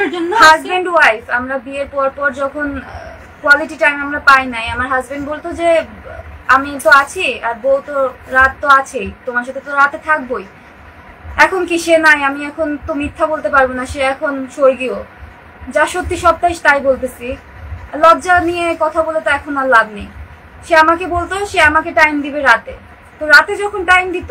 কথাগুলোর জন্য husband wife আমরা বিয়ের পর যখন কোয়ালিটি টাইম আমরা পাই নাই, আমার হাজবেন্ড বলতো যে আমি তো আছি আর বউ তো রাত তো আছেই, তোমার সাথে তো রাতে থাকবোই। এখন কি সে নাই, আমি এখন তো মিথ্যা বলতে পারবো না, সে এখন স্বর্গীয়। যা সত্যি সপ্তাহে তাই বলতেছি, লজ্জা নিয়ে কথা বলে তো এখন আর লাভ নেই। সে আমাকে বলতো সে আমাকে টাইম দিবে রাতে, তো রাতে যখন টাইম দিত,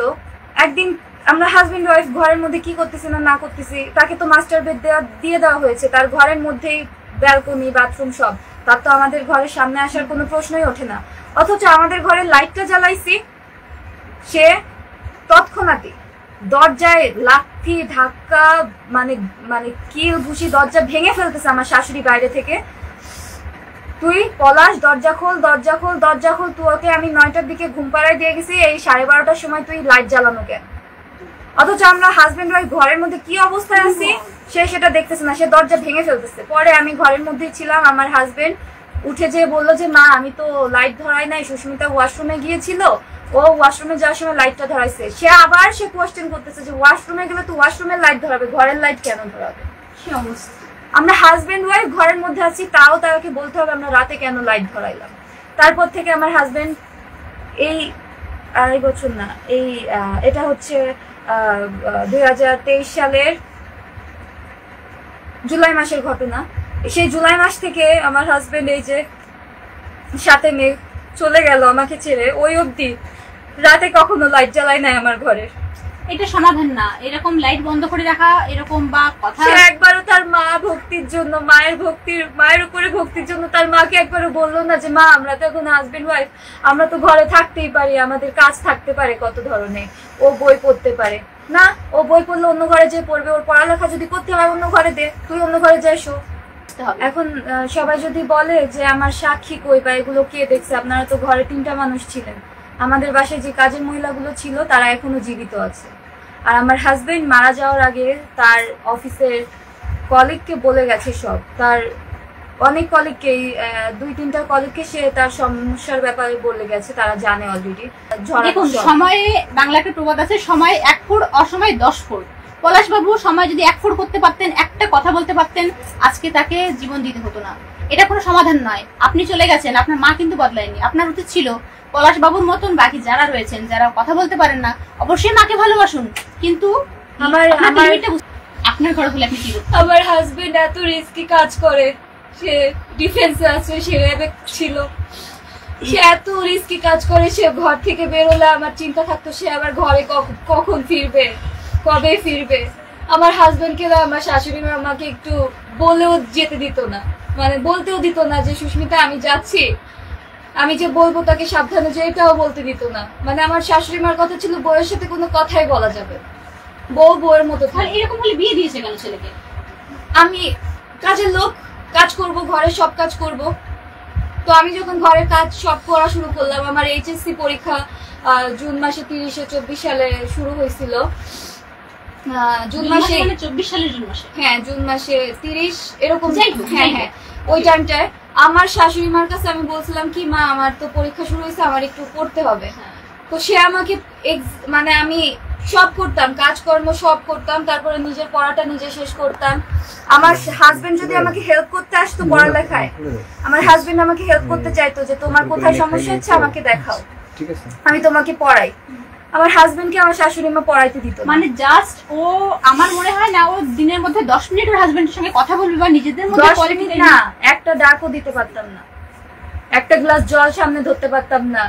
একদিন আমরা হাজবেন্ড ওয়াইফ ঘরের মধ্যে কি করতেছি না করতেছি, তাকে তো মাস্টার বেড দিয়ে দেওয়া হয়েছে, তার ঘরের মধ্যেই ব্যালকনি বাথরুম সব, তার তো আমাদের ঘরের সামনে আসার কোনো প্রশ্নই ওঠে না। অথচ আমাদের ঘরের লাইটটা জ্বালাইছি, সে তৎক্ষণাৎই দরজায় লাথি ধাক্কা মানে মানে কিল ঘুষি দরজা ভেঙে ফেলতেছে আমার শাশুড়ি বাইরে থেকে। তুই পলাশ দরজা খোল দরজা খোল দরজা খোল, তুই ওকে আমি 9টার দিকে ঘুম পাড়ায় দিয়ে গেছি, এই 12:30টার সময় তুই লাইট জ্বালানো কেন? অথচ আমরা হাজবেন্ড ওয়াইফ ঘরের মধ্যে কি অবস্থায় আছি সে সেটা দেখতেছে না, সে দরজা ভেঙে ফেলতেছে। পরে আমি ঘরের মধ্যেই ছিলাম, আমার হাজবেন্ড উঠে যেয়ে বললো যে মা আমি তো লাইট ধরাই নাই, সুস্মিতা ওয়াশরুমে গিয়েছিল, ও ওয়াশরুমে যাওয়ার সময় লাইটটা ধরাইছে। সে আবার কোয়েশ্চেন করতেছে যে ওয়াশরুমে গেলে তো ওয়াশরুমের লাইট ধরাবে, ঘরের লাইট কেন ধরাবে? কি অবস্থা! আমরা হাজবেন্ড ওয়াইফ ঘরের মধ্যে আছি, তাও তাকে বলতে হবে আমরা রাতে কেন লাইট ধরাইলাম। তারপর থেকে আমার হাজবেন্ড এই 2.5 বছর না, এই এটা হচ্ছে 2023 সালের জুলাই মাসের ঘটনা। সেই জুলাই মাস থেকে আমার হাজবেন্ড এই যে 7 মে চলে গেল আমাকে ছেড়ে, ওই অবধি রাতে কখনো লাইট জ্বালাই নাই আমার ঘরের। এটা সমাধান না, এরকম লাইট বন্ধ করে রাখা এরকম বা কথা। সে একবারও তার মা ভক্তির জন্য, মায়ের উপরে ভক্তির জন্য তার মাকে একবারও বললো না যে মা আমরা তো এখন হাজবেন্ড ওয়াইফ, আমরা তো ঘরে থাকতেই পারি, আমাদের কাজ থাকতে পারে কত ধরনের, ও বই পড়তে পারে না, ও বই পড়লে অন্য ঘরে যে পড়বে, ওর পড়ালেখা যদি করতে হয় অন্য ঘরে দে, তুই অন্য ঘরে যাই শো। এখন সবাই যদি বলে যে আমার সাক্ষী কই বা এগুলো কে দেখছে, আপনারা তো ঘরে 3টা মানুষ ছিলেন, আমাদের বাসায় যে কাজের মহিলাগুলো ছিল তারা এখনো জীবিত আছে। আর আমার হাজবেন্ড মারা যাওয়ার আগে তার অফিসের কলিগকে বলে গেছে সব, তার অনেক কলিগকেই 2-3টা কলিগকে সে তার সমস্যার ব্যাপারে বলে গেছে, তারা জানে অলরেডি। দেখুন সময়ে বাংলা একটা প্রবাদ আছে, সময় 1 ফুট অসময় 10 ফুট। পলাশবাবু সময় যদি 1 ফুট করতে পারতেন, একটা কথা বলতে পারতেন, আজকে তাকে জীবন দিতে হতো না। এটা কোনো সমাধান নয়। আপনি চলে গেছেন, আপনার মা কিন্তু বদলায়নি। আপনার উচিত ছিল পলাশবাবুর মতন বাকি যারা রয়েছেন, যারা কথা বলতে পারেন না, অবশ্যই মাকে ভালোবাসুন, কিন্তু আপনার ঘরে হলে আপনি কি করতেন? আমার হাজবেন্ড এত রিস্কি কাজ করে, সে ডিফেন্সে আছে, সে র্যাবে ছিল, সে এত রিস্কি কাজ করে, সে ঘর থেকে বেরোলে আমার চিন্তা থাকতো সে আবার ঘরে কখন ফিরবে, কবে ফিরবে। আমার হাজবেন্ডকে আমার শাশুড়ি মা আমাকে একটু বলেও যেতে দিত না, মানে বলতেও দিত না যে সুস্মিতা আমি যাচ্ছি, আমি যে বলবো তাকে সাবধানে যে, এটাও বলতে দিত না। মানে আমার শাশুড়ি মার কথা ছিল বউয়ের সাথে কোনো কথাই বলা যাবে, বউয়ের মতো। এরকম হলে বিয়ে দিয়েছে কেন ছেলেকে? আমি কাজের লোক, কাজ করব, ঘরের সব কাজ করব। তো আমি যখন ঘরের কাজ সব করা শুরু করলাম, আমার এইচএসসি পরীক্ষা জুন মাসে 30-24 সালে শুরু হয়েছিল। জুন মাসে 24 সালের জুন মাসে, হ্যাঁ জুন মাসে 30 এরকম। হ্যাঁ ওই টাইমটায় আমার শাশুড়ি মার কাছে আমি বলছিলাম কি মা আমার তো পরীক্ষা শুরু হয়েছে, আমার একটু পড়তে হবে। তো সে আমাকে মানে আমি সব করতাম, কাজকর্ম সব করতাম, তারপরে নিজের পড়াটা নিজে শেষ করতাম। আমার হাজবেন্ড যদি আমাকে হেল্প করতে আসতো পড়ালেখায়, আমার হাজবেন্ড আমাকে হেল্প করতে চাইতো যে তোমার কোথায় সমস্যা হচ্ছে আমাকে দেখাও, আমি তোমাকে পড়াই। আমার হাজবেন্ডকে আমার শাশুড়ি মা পড়াইতে দিত। মানে জাস্ট ও, আমার মনে হয় না ও দিনের মধ্যে 10 মিনিট ওর হাজবেন্ডের সঙ্গে কথা বলবে বা নিজেদের মধ্যে 10 মিনিট না, একটা ডাকও দিতে পারতাম না, একটা গ্লাস জল সামনে ধরতে পারতাম না।